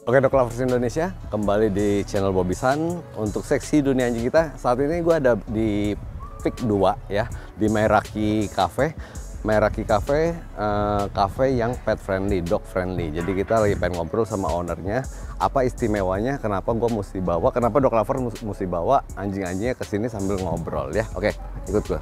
Oke Dog Lovers Indonesia, kembali di channel Bobby San. Untuk seksi dunia anjing kita, saat ini gue ada di Peak 2 ya, di Meraki Cafe. Meraki Cafe, cafe yang pet friendly, dog friendly. Jadi kita lagi pengen ngobrol sama ownernya, apa istimewanya, kenapa gue mesti bawa, kenapa Dog Lovers mesti bawa anjing-anjingnya ke sini sambil ngobrol ya. Oke, ikut gue.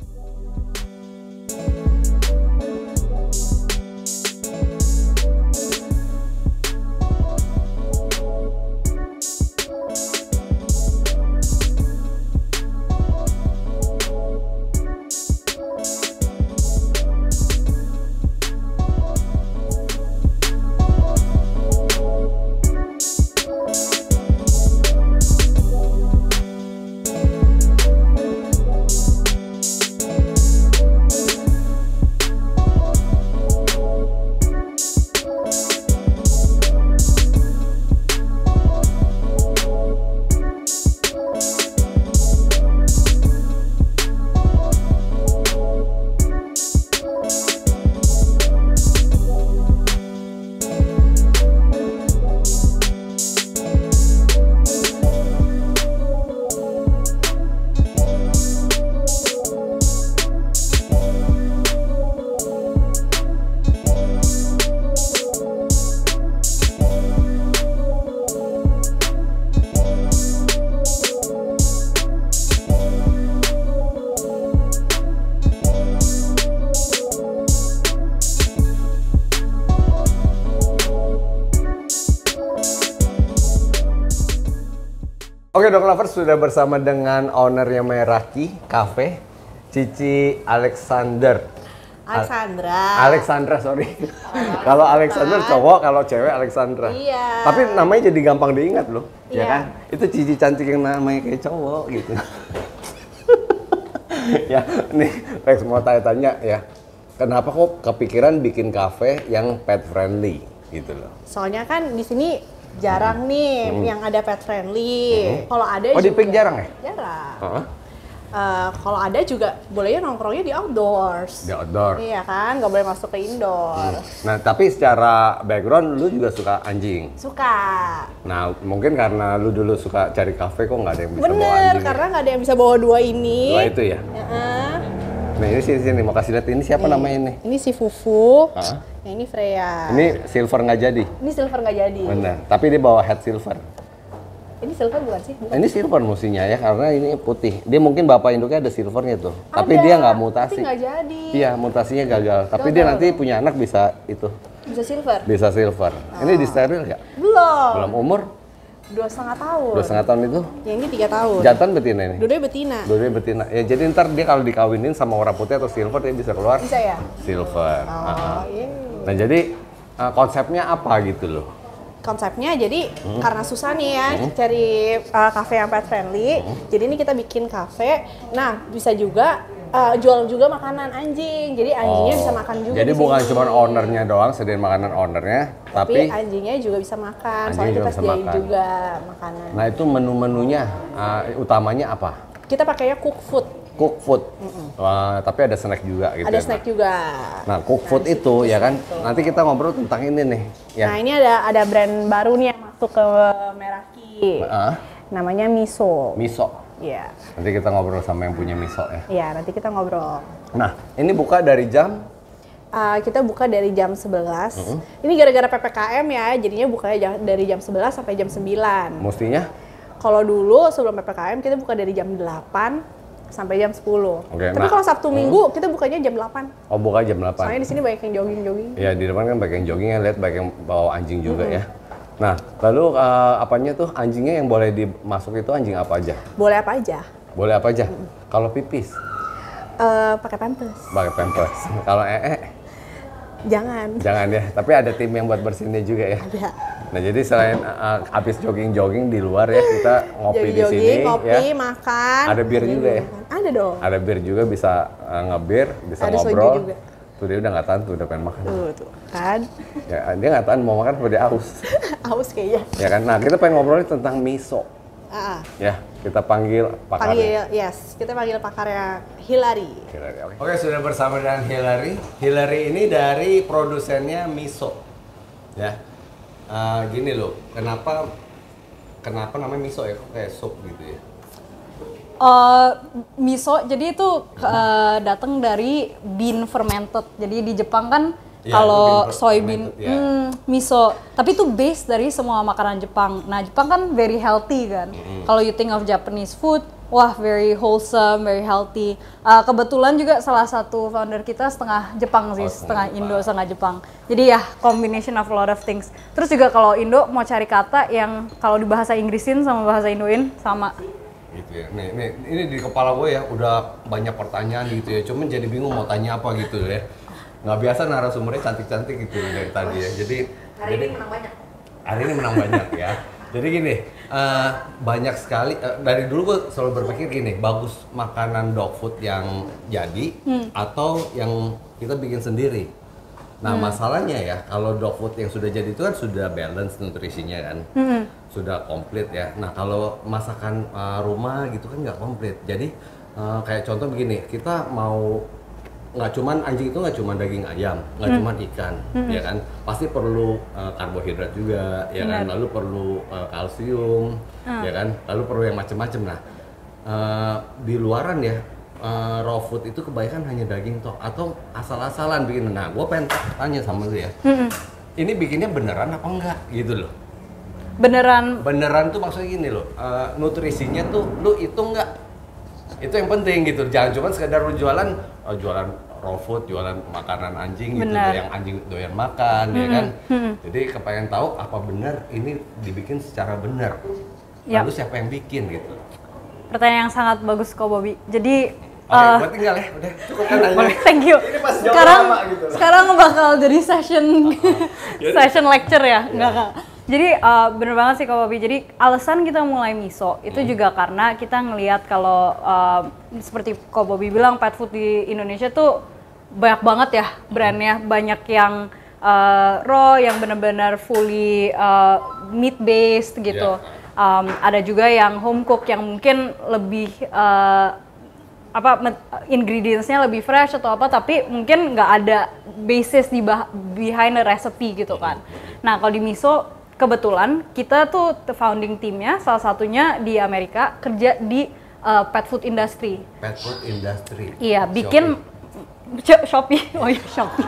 Oke Dog Lovers, sudah bersama dengan ownernya Meraki Cafe, Cici Alexandra, sorry. Kalau Alexander cowok, kalau cewek Alexandra. Iya. Tapi namanya jadi gampang diingat loh, iya. Ya kan? Itu Cici cantik yang namanya kayak cowok gitu. Ya, nih Lex mau tanya-tanya ya. Kenapa kok kepikiran bikin cafe yang pet friendly gitu loh? Soalnya kan di sini jarang nih yang ada pet friendly. Kalau ada di juga Peak jarang ya? Jarang. Kalau ada juga bolehnya nongkrongnya di outdoors. Di outdoor. Iya kan, nggak boleh masuk ke indoor. Nah, tapi secara background lu juga suka anjing. Suka. Nah, mungkin karena lu dulu suka cari kafe, kok nggak ada yang bisa bawa Bener, anjing. karena nggak ada yang bisa bawa dua ini. Dua itu ya? Nah, ini sini, mau kasih lihat ini siapa namanya ini? Ini si Fufu. Yang ini Freya. Ini silver nggak jadi? Ini silver nggak jadi. Bener, tapi dia bawa head silver. Ini silver bukan sih? Bukan. Ini silver mestinya ya, karena ini putih. Dia mungkin bapak induknya ada silvernya tuh. Ada, tapi dia nggak mutasi. Tapi nggak jadi. Iya, mutasinya gagal. Tapi dia nanti punya anak bisa itu. Bisa silver? Bisa silver. Ini di steril nggak? Belum. Belum umur? 2,5 tahun. 2,5 tahun itu? Yang ini 3 tahun. Jantan betina ini? Dua-duanya betina. Dua-duanya betina. Ya jadi ntar dia kalau dikawinin sama warna putih atau silver dia bisa keluar Bisa ya? silver. Iya. Nah jadi konsepnya apa gitu loh? Konsepnya jadi karena susah nih ya cari cafe yang pet friendly. Jadi ini kita bikin cafe. Nah bisa juga jual juga makanan anjing. Jadi anjingnya bisa makan juga. Jadi di bukan sini. cuma ownernya doang sediain makanan ownernya, tapi anjingnya juga bisa makan. anjing Soalnya juga kita bisa sediain makan. juga makanan. Nah itu menu-menunya utamanya apa? Kita pakainya cook food. Cook food. Wah, tapi ada snack juga gitu. Ada ya, snack Nak? juga. Nah cook food itu ya kan. Nanti kita ngobrol tentang ini nih. Ya. Nah ini ada brand baru nih yang masuk ke Meraki. Namanya Miso. Miso. Iya. Nanti kita ngobrol sama yang punya miso ya. Iya, nanti kita ngobrol. Nah ini buka dari jam? Kita buka dari jam 11. Ini gara-gara PPKM ya, jadinya bukanya dari jam 11 sampai jam 9. Mestinya? Kalau dulu sebelum PPKM kita buka dari jam 8 sampai jam 10. Oke, Tapi kalau Sabtu Minggu kita bukanya jam 8. Oh buka jam 8? Soalnya di sini banyak yang jogging-jogging. Ya di depan kan banyak yang jogging ya, lihat banyak yang bawa anjing juga ya. Nah lalu apanya tuh anjingnya yang boleh dimasuk itu anjing apa aja? Boleh apa aja? Boleh apa aja? Kalau pipis? Pakai pampers. Pakai pampers. Kalau Jangan. jangan ya. Tapi ada tim yang buat bersihinnya juga ya. Ada. Nah jadi selain habis jogging-jogging di luar ya, kita ngopi di sini Ngopi, ya. makan. Ada bir juga ya? Ada dong. Ada bir juga, bisa ngebir, bisa Ada soju ngobrol. juga. Tuh dia udah nggak tahan tuh, udah pengen makan. Tuh kan. Ya, dia nggak tahan mau makan, dia aus. Aus kayaknya. Ya kan. Nah kita pengen ngobrolin tentang miso. Ya, kita panggil pakarnya. Kita panggil pakarnya Hillary. Oke, sudah bersama dengan Hillary. Hillary ini dari produsennya miso. Ya. Gini loh, kenapa namanya miso ya? Kok kayak sup gitu ya? Miso jadi itu datang dari bean fermented. Jadi di Jepang kan Ya, kalau itu bean soybean fermented, ya. miso, tapi itu base dari semua makanan Jepang. Nah, Jepang kan very healthy kan. Kalau you think of Japanese food, wah very wholesome, very healthy. Kebetulan juga salah satu founder kita setengah Jepang sih, setengah Indo, setengah Jepang. Jadi ya combination of a lot of things. Terus juga kalau Indo mau cari kata yang kalau di bahasa Inggrisin sama bahasa Indoin sama. Gitu ya. Nih, ini di kepala gue ya udah banyak pertanyaan gitu ya. Cuman jadi bingung mau tanya apa gitu ya. Nggak biasa narasumbernya cantik-cantik gitu dari tadi ya. Jadi ini menang banyak. Hari ini menang banyak ya. Jadi gini, banyak sekali dari dulu gue selalu berpikir gini, bagus makanan dog food yang jadi atau yang kita bikin sendiri. Nah masalahnya ya, kalau dog food yang sudah jadi itu kan sudah balance nutrisinya kan, sudah komplit ya. Nah kalau masakan rumah gitu kan nggak komplit. Jadi kayak contoh begini, kita mau nggak cuman anjing itu nggak cuman daging ayam, nggak cuman ikan, ya kan, pasti perlu karbohidrat juga, ya kan, lalu perlu kalsium, ya kan, lalu perlu yang macam-macam. Nah di luaran ya raw food itu kebanyakan hanya daging toh atau asal-asalan bikin. Nah gue pengen tanya sama lu ya, ini bikinnya beneran apa enggak gitu loh? Beneran tuh maksudnya gini loh, nutrisinya tuh lu hitung nggak? Itu yang penting gitu, jangan cuma sekedar lu jualan raw food, jualan makanan anjing gitu, yang anjing doyan makan, ya kan. Jadi kepengen tahu apa benar ini dibikin secara benar, lalu siapa yang bikin gitu. Pertanyaan yang sangat bagus kok Bobby. Jadi gue tinggal ya, udah cukup kan aja. Thank you. Ini pas gitu. Sekarang bakal jadi session lecture ya, enggak. Jadi bener banget sih Kak Bobby. Jadi alasan kita mulai miso itu juga karena kita ngelihat kalau seperti Kak Bobby bilang pet food di Indonesia tuh banyak banget ya brandnya, banyak yang raw, yang benar-benar fully meat based gitu. Ada juga yang home cook yang mungkin lebih ingredientsnya lebih fresh atau apa, tapi mungkin nggak ada basis di behind the recipe gitu kan. Nah kalau di miso kebetulan kita tuh founding teamnya salah satunya di Amerika kerja di pet food industry. Pet food industry. Iya, bikin Shopee. Oh iya, Shopee.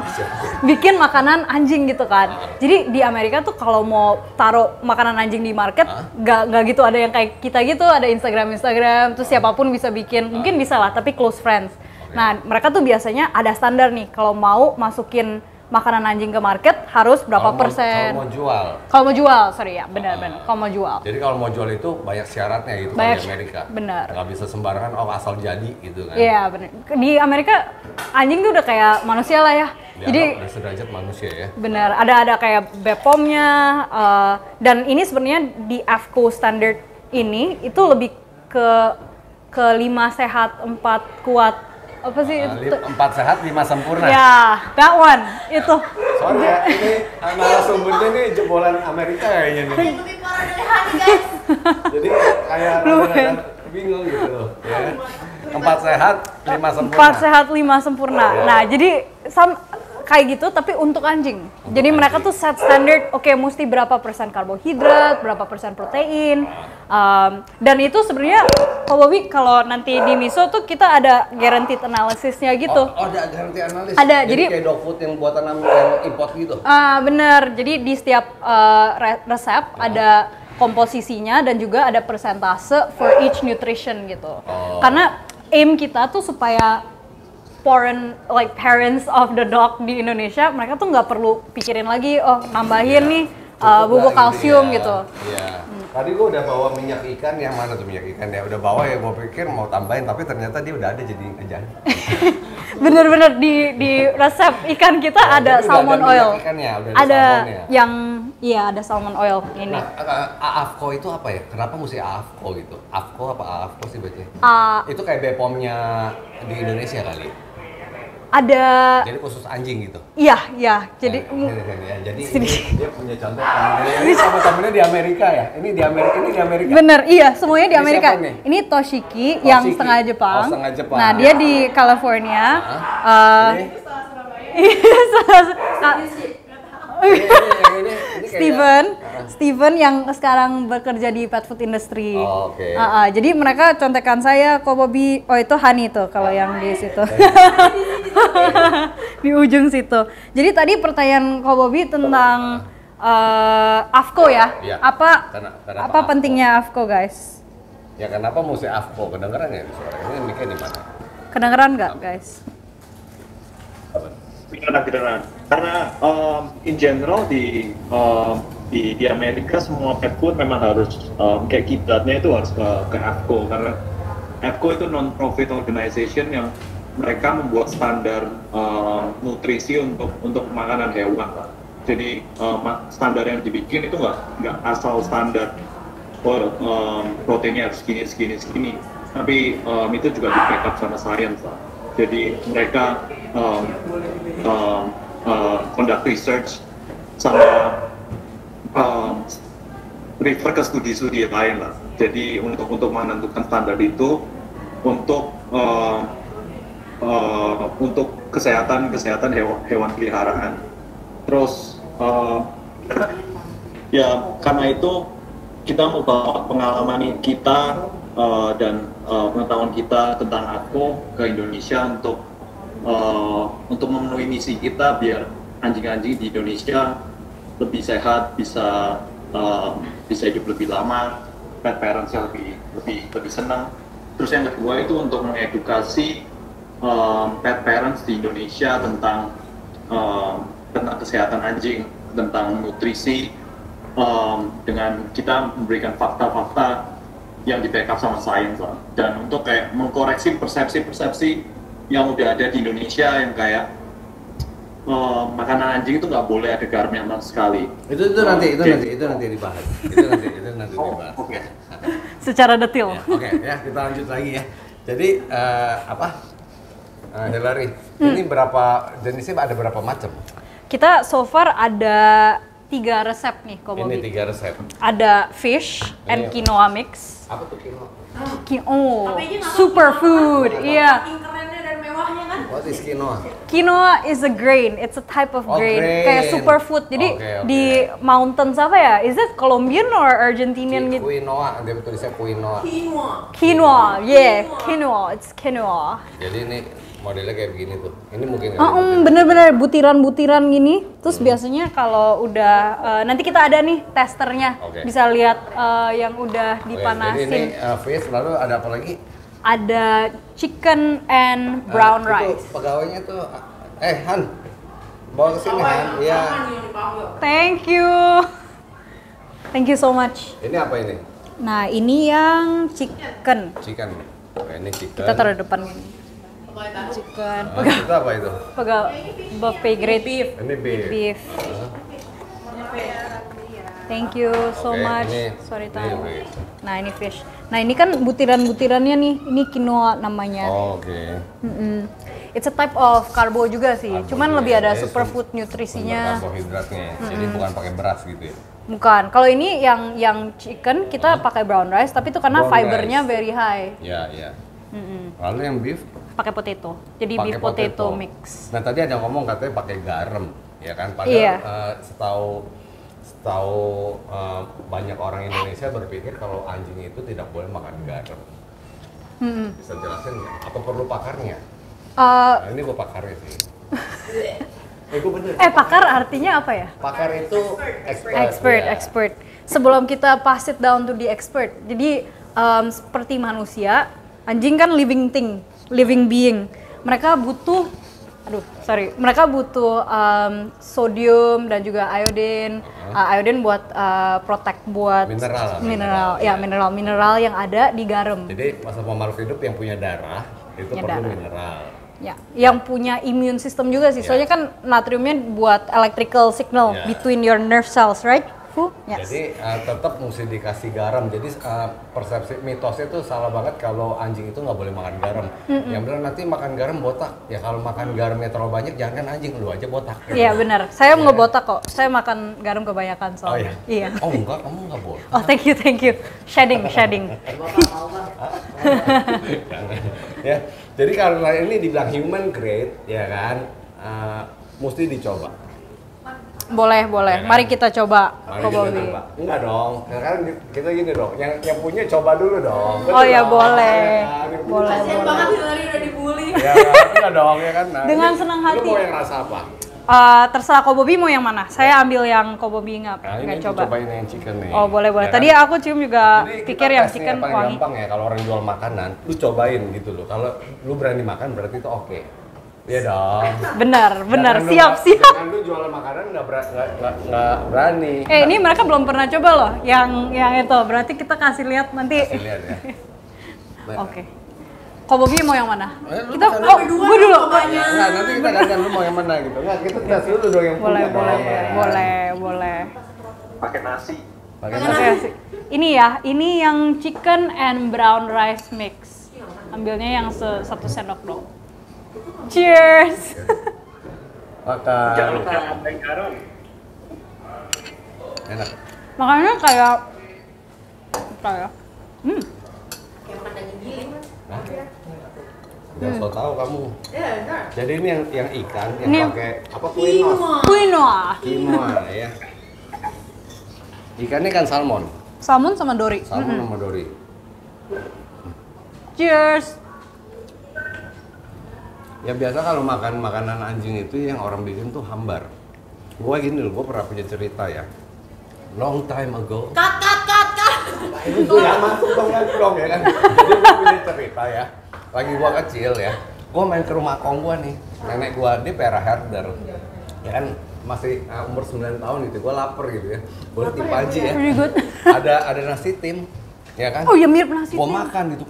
Bikin makanan anjing gitu kan. Jadi di Amerika tuh kalau mau taruh makanan anjing di market nggak gitu, ada yang kayak kita gitu, ada Instagram terus siapapun bisa bikin. Mungkin bisa lah, tapi close friends. Nah, mereka tuh biasanya ada standar nih kalau mau masukin makanan anjing ke market harus berapa persen. Kalau mau jual, sorry ya, benar-benar. Kalau mau jual. Jadi kalau mau jual itu banyak syaratnya gitu di Amerika. Benar. Nggak bisa sembarangan asal jadi gitu kan. Iya, benar. Di Amerika anjing tuh udah kayak manusia lah ya. Jadi udah sederajat manusia ya. Benar, ada kayak BPOM-nya dan ini sebenarnya di AAFCO standard ini itu lebih ke 5 sehat 4 kuat. Apa sih itu? 4 sehat 5 sempurna. Ya, that one itu. Soalnya ini narasumbernya nih jebolan Amerika kayaknya nih. Lebih parah dari Hani guys. Jadi kayak bingung gitu loh. Ya. 4 sehat 5 sempurna. 4 sehat 5 sempurna. Nah jadi kayak gitu tapi untuk anjing. Jadi mereka tuh set standard, oke, mesti berapa persen karbohidrat, berapa persen protein. Dan itu sebenarnya kalau nanti di miso tuh kita ada guaranteed analysisnya gitu. Oh, ada guaranteed analysis. Ada, jadi kayak dog food yang buatan yang import gitu. Bener. Jadi di setiap resep ada komposisinya dan juga ada persentase for each nutrition gitu. Karena aim kita tuh supaya parents of the dog di Indonesia, mereka tuh nggak perlu pikirin lagi, nambahin nih bubuk kalsium gitu. Iya. Tadi gue udah bawa minyak ikan, yang mana tuh minyak ikan ya? Udah bawa ya, gue pikir mau tambahin, tapi ternyata dia udah ada jadi aja. Bener-bener di resep ikan kita ada salmon oil. Ikannya, ada yang, iya ada salmon oil ini. Nah, AAFCO itu apa ya? Kenapa mesti AAFCO gitu? AAFCO apa AAFCO sih bacanya? Itu kayak BPOM-nya di Indonesia kali? Ada. Jadi khusus anjing gitu? Iya. Jadi jadi ini dia punya contoh temennya. Ini sama temennya di Amerika ya? Ini di Amerika? Bener, iya, semuanya di Amerika. Ini Toshiki yang setengah Jepang. Setengah Jepang. Nah, dia di California. Ini Steven yang sekarang bekerja di pet food industry. Oh, oke. Jadi mereka contekan saya, Ko Bobby. Oh itu Hani tuh kalau yang di situ. Di ujung situ. Jadi tadi pertanyaan Ko Bobby tentang AFCO ya. Iya. Apa pentingnya AFCO guys? Ya kenapa mesti AFCO? Kedengeran ya suara ini mic-nya di mana? Kedengeran nggak guys? Kedengeran. Karena in general di Amerika semua pet food memang harus kayak kiblatnya itu harus ke AFCO, karena AFCO itu non-profit organization yang mereka membuat standar nutrisi untuk makanan hewan. Jadi standar yang dibikin itu nggak asal standar proteinnya harus segini, tapi itu juga di backup sama sains lah. Jadi mereka conduct research sama refer ke studi-studi lain lah. Jadi untuk menentukan standar itu untuk kesehatan hewan peliharaan. Terus ya karena itu kita mau bawa pengalaman kita dan pengetahuan kita tentang AFCO ke Indonesia untuk memenuhi misi kita biar anjing-anjing di Indonesia lebih sehat, bisa hidup lebih lama, pet parents-nya lebih senang. Terus yang kedua itu untuk mengedukasi pet parents di Indonesia tentang kesehatan anjing, tentang nutrisi, dengan kita memberikan fakta-fakta yang di backup sama sains lah. Dan untuk kayak mengkoreksi persepsi-persepsi yang udah ada di Indonesia yang kayak makanan anjing itu nggak boleh ada garamnya sama sekali. Itu nanti dibahas. Itu nanti dibahas. Oke. Secara detail. Oke, ya kita lanjut lagi ya. Jadi Hillary, ini berapa jenisnya, ada berapa macam? Kita so far ada 3 resep nih, Ko Bobby. Ini 3 resep. Ada fish and quinoa mix. Apa tuh quinoa? Superfood. Iya. Kerennya dan mewahnya kan? What is quinoa? Quinoa is a grain. It's a type of grain. Kayak superfood. Jadi di mountains apa ya? Is it Colombian or Argentinian gitu? Quinoa, dia tulisnya quinoa. Quinoa. Yeah, quinoa. It's quinoa. Jadi ini modelnya kayak begini tuh. Ini mungkin bener-bener butiran-butiran gini. Terus biasanya kalau udah nanti kita ada nih testernya, bisa lihat yang udah dipanasin. Jadi ini fish, lalu ada apa lagi? Ada chicken and brown rice. Pegawainya tuh, Han, bawa ke sini Han. Iya. Thank you so much. Ini apa ini? Nah ini yang chicken. Chicken. Ini chicken. Kita taruh depan gini. Chicken. Itu apa itu? Buffet grade beef. Ini beef. Thank you so much. Sorry ini tahu. beef. Nah ini fish. Nah ini kan butiran-butirannya nih. Ini quinoa namanya. Oke. It's a type of karbo juga sih. Cuman lebih ada superfood nutrisinya. Karbohidratnya. Jadi bukan pakai beras gitu ya. Bukan. Kalau ini yang chicken kita pakai brown rice, tapi itu karena fibernya very high. Iya. Lalu yang beef? Pakai potato. Jadi beef potato mix. Nah tadi ada ngomong katanya pakai garam, ya kan? Padahal setahu banyak orang Indonesia berpikir kalau anjing itu tidak boleh makan garam. Bisa jelasin nggak? Apa perlu pakarnya? Nah, ini gua pakarnya sih. Pakar artinya apa ya? Pakar itu expert. Sebelum kita pass it down to the expert. Jadi seperti manusia, anjing kan living thing, living being. Mereka butuh sodium dan juga iodine. Iodine buat protect buat mineral yang ada di garam. Jadi masa makhluk hidup yang punya darah itu perlu mineral. Ya, yang punya immune system juga sih. Soalnya kan natriumnya buat electrical signal between your nerve cells, right? Yes. Jadi tetap mesti dikasih garam. Jadi persepsi mitosnya itu salah banget kalau anjing itu nggak boleh makan garam. Yang benar nanti makan garam botak. Ya kalau makan garamnya terlalu banyak, jangan kan anjing, lu aja botak. Iya benar. Saya nggak botak kok. Saya makan garam kebanyakan soalnya. Oh iya. Oh enggak, kamu nggak botak. Oh thank you. Shedding. Ya. Jadi kalau ini dibilang human grade, ya kan, mesti dicoba. Boleh. Ya kan? Mari kita coba, Mari Ko kita Bobby. coba. Enggak dong, ya kan kita gini dong, yang punya coba dulu dong. Oh ya dong. boleh. Ya kan? Boleh. Kasian banget Hillary udah dibully. Ya enggak dong, ya kan. Nah, Dengan ini senang Lu hati. mau yang rasa apa? Terserah Ko Bobby mau yang mana. Saya ambil yang Ko Bobby Nah, ini nggak coba. cobain yang chicken nih. Oh boleh. Ya kan? Tadi aku cium juga Jadi pikir kita yang tes nih chicken paling wangi. gampang ya kalau orang jual makanan, lu cobain gitu loh. Kalau lu berani makan berarti itu oke. Iya dong. Benar. Jangan lu Siap. Jangan lu jual makanan nggak berani. Ini mereka belum pernah coba loh, yang itu. Berarti kita kasih lihat nanti. Kasih lihat ya. Nah, Oke. Ko Bobby mau yang mana? lu Kita kan gue dulu. Nah, nanti kita gantian lu mau yang mana gitu. Nggak, kita tes dulu dong yang Boleh. punya dong. Boleh. Pakai nasi. Pakai Oke, nasi. ini ya, ini yang chicken and brown rice mix. Ambilnya yang 1 sendok dong. Cheers. Makan. Jangan lupa ada garam. Enak. Makanya kayak Nah, jangan so tau kamu. Iya, benar. Jadi ini yang ikan yang Ini- pakai apa quinoa. Quinoa ya. Ikannya kan salmon. Salmon sama dori. Salmon sama dori. Cheers. Ya biasa kalau makan makanan anjing itu yang orang bikin tuh hambar. Gua gini loh, gua pernah punya cerita ya. Long time ago. Cut. Itu ya masuk dong ya kan. Jadi gua punya cerita ya. Lagi gua kecil ya. Gua main ke rumah kong gua nih. Nenek gua dia pera herder. Ya kan masih umur 9 tahun gitu. Gua lapar gitu ya. Boleh tipaji ya. Very good. Ada nasi tim. Ya kan? Oh ya mirip nasi. Gua makan gitu,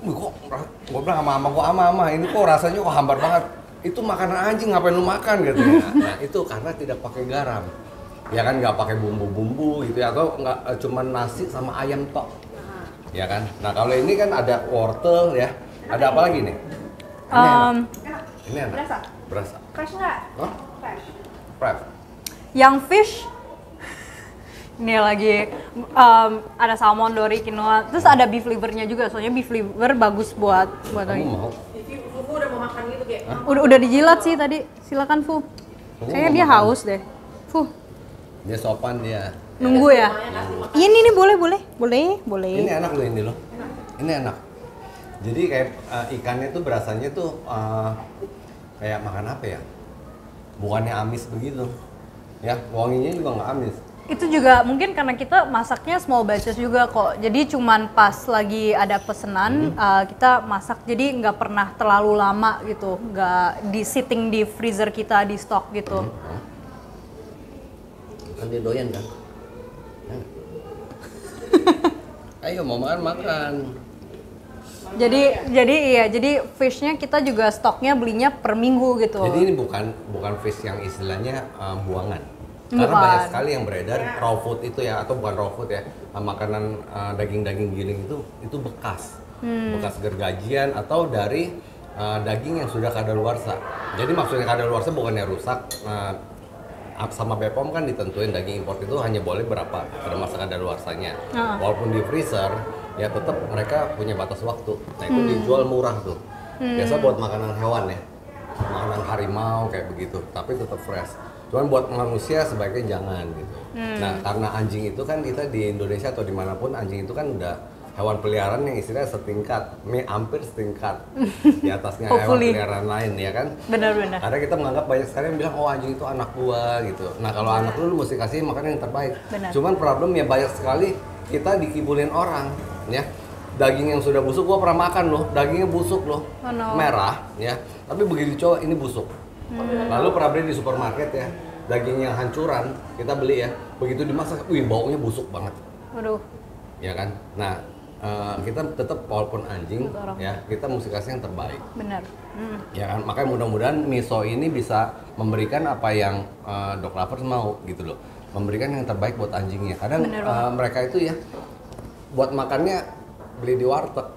gua bilang sama mama gua, ama ini kok rasanya kok hambar banget. Itu makanan anjing, ngapain lu makan gitu ya. Nah itu karena tidak pakai garam. Ya kan nggak pakai bumbu-bumbu gitu ya, atau nggak cuman nasi sama ayam tok. Ya kan? Nah kalau ini kan ada wortel ya, ada apa lagi nih? Ini enak. Berasa. Fresh nggak? Hah? Fresh. Fresh. Yang fish ini lagi ada salmon, dori, quinoa, terus ada beef livernya juga. Soalnya beef liver bagus buat Kamu lagi. mau? Fufu udah mau makan gitu kayak. Udah dijilat sih tadi. Silakan Fu. Kayaknya dia mau makan. haus deh. Fu, Dia sopan dia. nunggu ya. Iya ini boleh. Ini enak loh ini loh. Ini enak. Jadi kayak ikannya tuh berasanya tuh kayak makan apa ya? Bukannya amis begitu. Ya, wanginya juga nggak amis. Itu juga mungkin karena kita masaknya small batches juga kok. Jadi cuman pas lagi ada pesenan kita masak. Jadi nggak pernah terlalu lama gitu. Nggak di sitting di freezer kita di stok gitu. Kan dia doyan kan? Ayo mau makan. Jadi fishnya kita juga stoknya belinya per minggu gitu. Jadi ini bukan fish yang istilahnya buangan. Karena Bukan. banyak sekali yang beredar raw food itu ya, atau bukan raw food ya, makanan daging-daging giling itu bekas. Bekas gergajian atau dari daging yang sudah kadaluarsa. Jadi maksudnya kadaluarsa bukannya rusak. Sama BPOM kan ditentuin daging impor itu hanya boleh berapa pada masa kadaluarsanya. Walaupun di freezer, ya tetap mereka punya batas waktu. Nah itu dijual murah tuh. Biasa buat makanan hewan ya, makanan harimau kayak begitu, tapi tetap fresh. Cuman buat manusia sebaiknya jangan gitu. Nah karena anjing itu kan kita di Indonesia atau dimanapun anjing itu kan udah hewan peliharaan yang istilahnya setingkat, hampir setingkat di atasnya hewan Hopefully. peliharaan lain ya kan. Benar-benar. Karena kita menganggap banyak sekali yang bilang oh anjing itu anak gua gitu. Nah kalau anak lu mesti kasih makanan yang terbaik. Benar. Cuman problemnya banyak sekali kita dikibulin orang ya. Daging yang sudah busuk gua pernah makan loh, dagingnya busuk loh, Oh, no. merah ya. Tapi begitu coba ini busuk. Lalu pernah beli di supermarket ya, daging yang hancuran kita beli ya. Begitu dimasak, wih baunya busuk banget. Waduh. Ya kan? Nah kita tetap walaupun anjing Betul. ya kita mesti kasih yang terbaik. Benar. Ya kan, makanya mudah-mudahan miso ini bisa memberikan apa yang Dog Lovers mau gitu loh, memberikan yang terbaik buat anjingnya. Kadang Bener banget. mereka itu ya buat makannya beli di warteg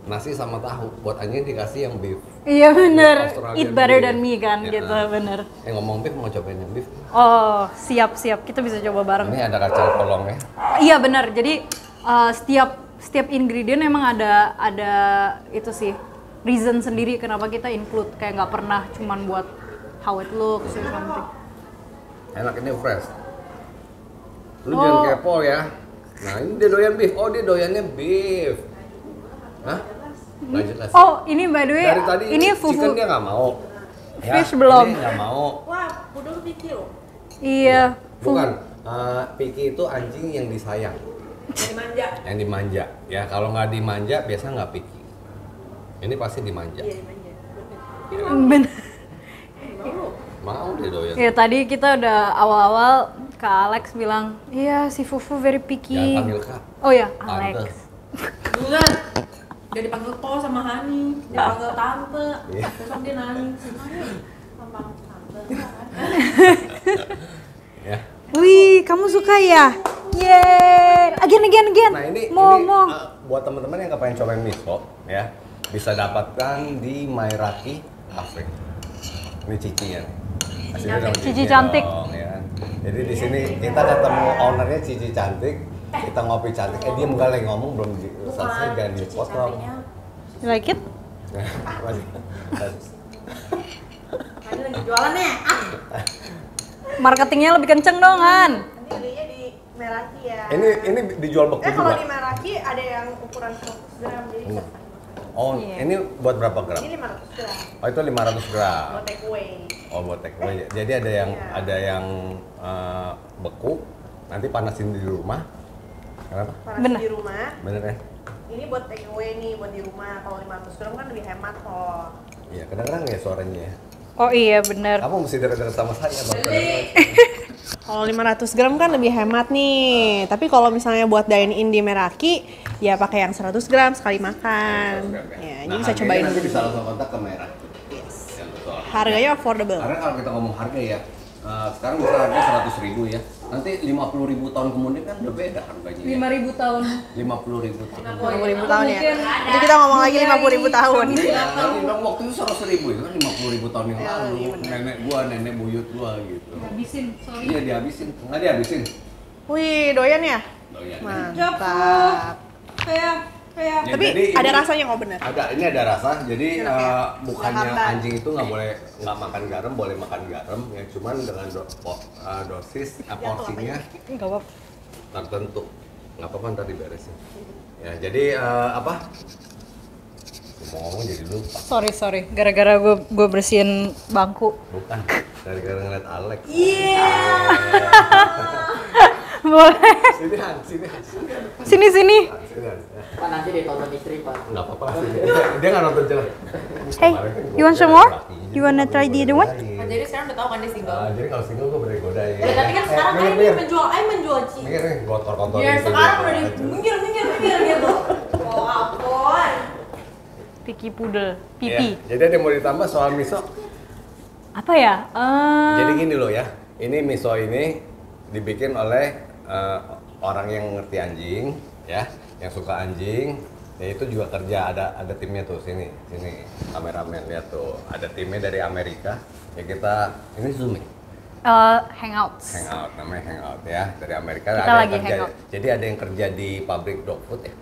nasi sama tahu, buat anjing dikasih yang beef. Iya bener. Australian Eat better beef. than me kan Ya, gitu bener. Ngomong beef mau cobain yang beef. Oh siap kita bisa coba bareng. Ini ada kacang polong ya. Iya benar. Jadi setiap ingredient emang ada itu sih reason sendiri kenapa kita include, kayak nggak pernah cuman buat how it looks or something. Enak ini fresh. Lu jangan kepo ya. Nah ini dia doyan beef. Oh dia doyannya beef. Hah? Nggak jelas. Oh ini by the way, Dari tadi ini chicken fufu. dia nggak mau. Fish belum. Ini nggak mau. Wah, udah pikir loh. Iya. Bukan. Piki itu anjing yang disayang. Dimanja. Yang dimanja. Ya kalau nggak dimanja biasa nggak piki. Ini pasti dimanja. Iya, dimanja. Bener. Mau dia doyan. Ya tadi kita udah awal-awal Kak Alex bilang, iya si Fufu very picky. Jangan panggil Kak. Oh ya, Tante. Alex. Bukan. Dia dipanggil Po sama Hani, dia panggil Tante. Iya. Besok dia nangis. Tampang Tante. Ya. Wih, kamu suka ya? Yeay, again. Nah ini Mau. buat teman-teman yang kepengen cobain miso ya bisa dapatkan di Mairaki Cafe. Ini cicinya nih. Hasilnya dong, Cici cicinya cantik. dong, ya. Jadi di sini kita ketemu ownernya Cici cantik, kita ngopi cantik. Dia enggak lagi ngomong belum selesai jangan dipotong. You like it? Masih. Ini lagi jualan ya? Marketingnya lebih kenceng dong, Han. Ini belinya di Meraki ya. Ini dijual beku Kalau juga. di Meraki ada yang ukuran 100 gram, jadi bisa Oh, Iya. ini buat berapa gram? ini 500 gram Oh, itu 500 gram. buat take away. Oh, buat take away. Jadi ada yang beku, nanti panasin di rumah. Kenapa? Panas Bener. di rumah. Bener ya? Ini buat take away nih, buat di rumah. Kalau 500 gram kan lebih hemat kok. Iya, kedengeran ya suaranya ya? Oh iya, bener. Kamu mesti dekat-dekat sama saya, Bang. Kalau 500 gram kan lebih hemat nih. Tapi kalau misalnya buat dine in di Meraki, ya pakai yang 100 gram sekali makan. Ya, jadi bisa cobain nanti dulu. bisa langsung kontak ke Merah. Yes. Ya, betul. Harganya affordable. Karena kalau kita ngomong harga ya, sekarang bisa harga 100.000 ya. Nanti 50.000 tahun kemudian kan udah beda harganya. 5.000 tahun. 50.000 tahun. 50.000 tahun ya. Mungkin Jadi kita ngomong lagi 50.000 tahun. Iya, nanti dong waktu itu 100.000 itu kan 50.000 tahun yang lalu. Nenek gua, nenek buyut gua gitu. Habisin, sorry. Iya dihabisin, nggak dihabisin. Wih, doyan ya? Doyan. Mantap. Kayak Ya, Tapi jadi ada ini- rasanya kok bener. Ini ada rasa, jadi Enak ya? bukannya Jakarta. anjing itu nggak makan garam, boleh makan garam, ya cuman dengan dosis porsinya Enggak apa-apa. tertentu. Nggak apa-apa ntar diberesin. Ya jadi apa? Mau ngomong jadi lupa. Sorry. Gara-gara gue bersihin bangku. Bukan, dari gara ngeliat Alex. Boleh. Sini Han, sini. Sini. Sini Han. Pak nanti ditonton istri Pak. Nggak apa-apa, sini. Dia nggak nonton jelas. Hey, Kemarin kan you want gua some more? godain. You wanna try the other one? Jadi sekarang udah tahu kan dia single. Jadi kalau single gue bener godain. Ya, tapi kan sekarang minggir. menjual Ci. Minggir nih, kotor-kotor. Ya gitu, sekarang gitu. udah di minggir gitu. Oh ampun. Picky poodle, Ya, pipi. jadi ada yang mau ditambah soal miso. Apa ya? Jadi gini loh ya, ini miso ini dibikin oleh orang yang ngerti anjing, ya, yang suka anjing. Ya itu juga kerja, ada timnya tuh sini kameramen lihat tuh, ada timnya dari Amerika. Ya kita ini Zoom ya? Hangouts. Hangout, namanya Hangout ya, dari Amerika. Kita ada yang lagi kerja, hangout. jadi ada yang kerja di pabrik dog food ya.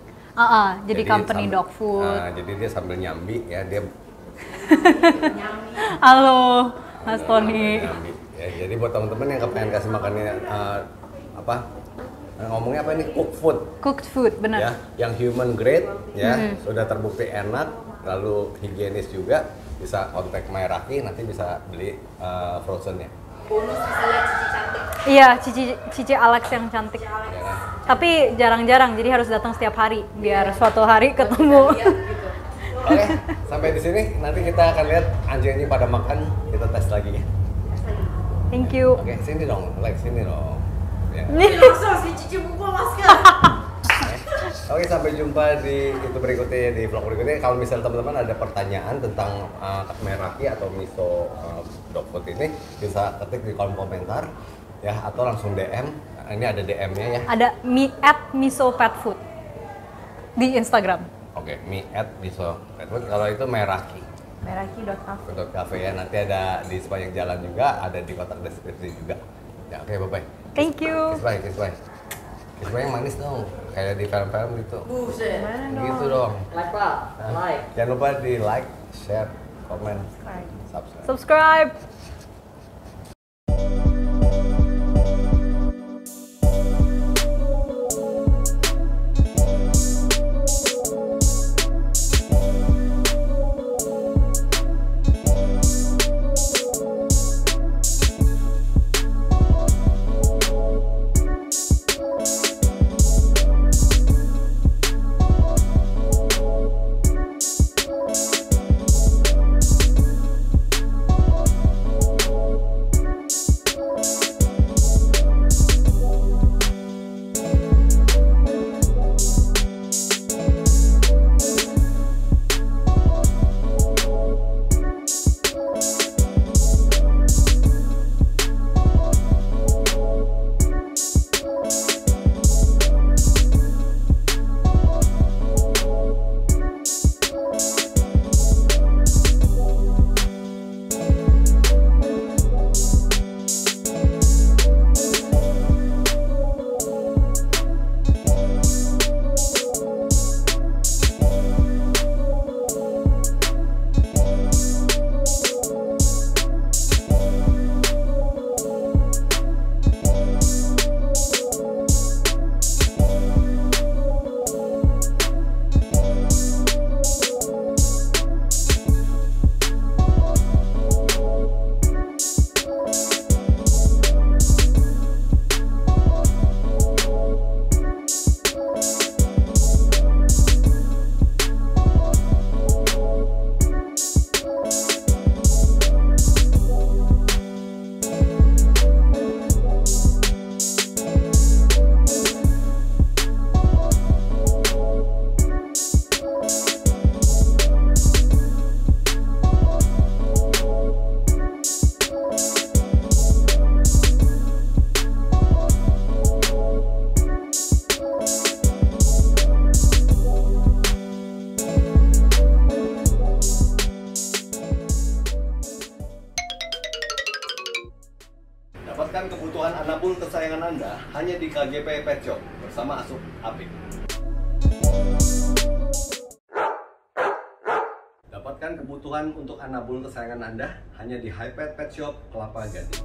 Jadi company sambil- dog food. jadi dia sambil nyambi ya, dia Halo, Mas Tony. nyambi. Ya, jadi buat teman-teman yang kepengen kasih makannya apa? Ngomongnya apa ini? Cook food. Cooked food, benar. Ya, yang human grade ya, sudah terbukti enak, lalu higienis juga. Bisa kontak Mairaki, nanti bisa beli frozennya. Bonus bisa lihat Cici cantik. Iya, Cici Alex yang cantik. Ya kan? Tapi jarang-jarang, jadi harus datang setiap hari biar suatu hari ketemu. Oke, sampai di sini nanti kita akan lihat anjing-anjing pada makan, kita tes lagi ya. Thank you. Oke, sini dong, like sini dong. Ya. Langsung si Cici buka masker. Oke, sampai jumpa di itu berikutnya, di vlog berikutnya. Kalau misalnya teman-teman ada pertanyaan tentang Meraki atau miso dog food ini, bisa ketik di kolom komentar ya, atau langsung DM. Ini ada DM-nya ya. Ada @misopetfood di Instagram. Oke, miso pet food. Kalau itu Meraki Meraki.cafe. untuk cafe ya, nanti ada di sepanjang jalan juga, ada di kotak deskripsi juga. Ya, oke, bye-bye. Thank you. Kiss bye, kiss bye. Kiss bye yang manis dong, kayak di film-film gitu. Buset. Gitu dong. Like Pak, Nah, like. Jangan lupa di like, share, komen, subscribe. Subscribe. Dapatkan kebutuhan anabul kesayangan Anda hanya di KGP Pet Shop bersama Asup Apik. Dapatkan kebutuhan untuk anabul kesayangan Anda hanya di Hypet Pet Shop Kelapa Gading.